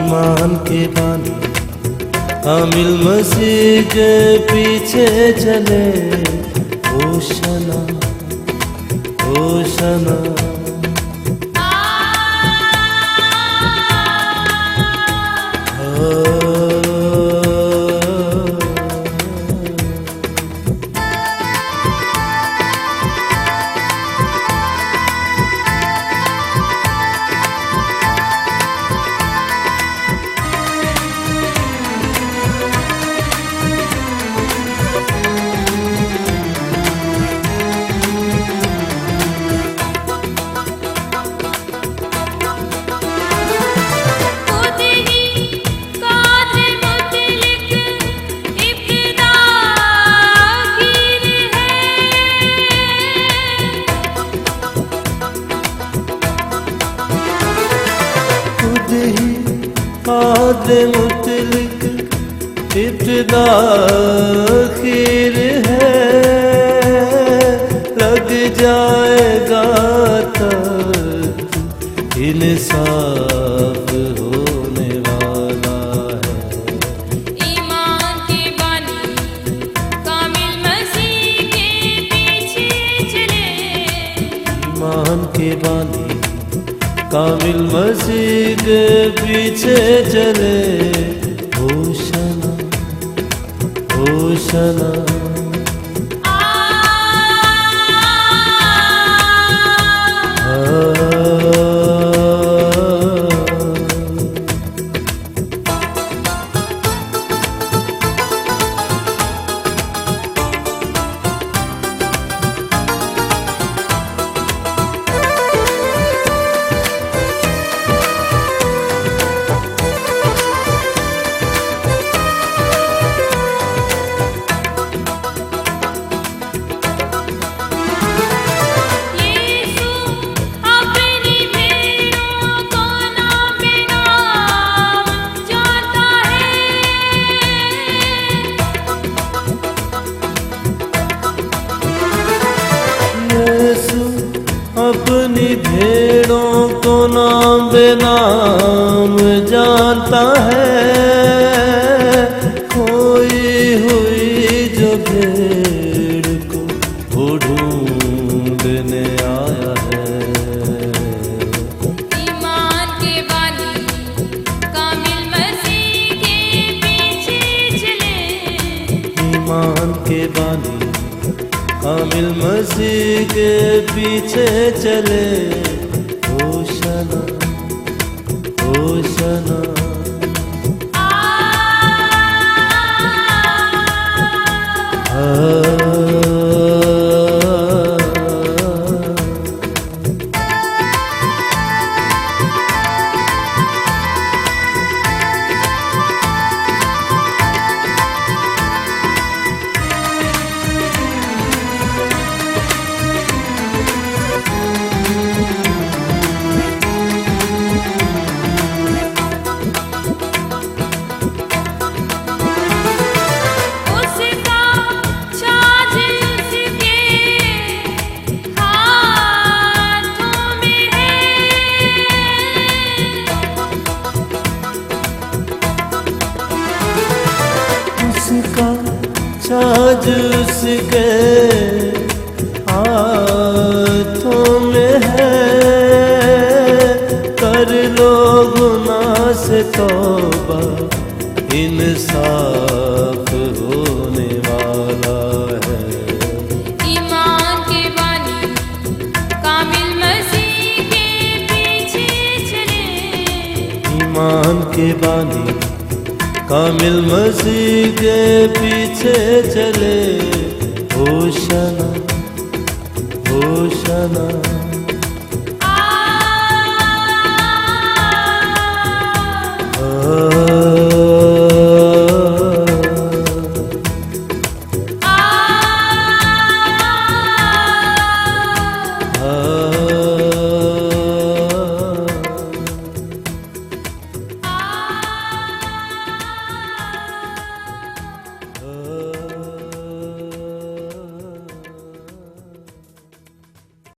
ईमान के बानी कामिल मसीह के पीछे चले। होशना होशना कादे मुतलिक इब्तिदा आखिर है। लग जाएगा तक इंसाफ होने वाला है। ईमान के बानी कामिल मसीह के पीछे चले। ईमान के बानी कामिल मसीह के पीछे चले। होशना होशना अपनी भेड़ों को नाम बेनाम जानता है। खोई हुई जो भेड़ को वो ढूंढने आया है। ईमान के बानी कामिल मसीह के पीछे चले। ईमान के बानी कामिल मसीह के पीछे चले। होशना होशना छाज उसके हाथों में है। कर लो गुनाह से तौबा इंसाफ होने वाला है। ईमान के बानी कामिल मसीह के पीछे चले। ईमान के बानी कामिल मसीह के पीछे चले। Hoshana Hoshana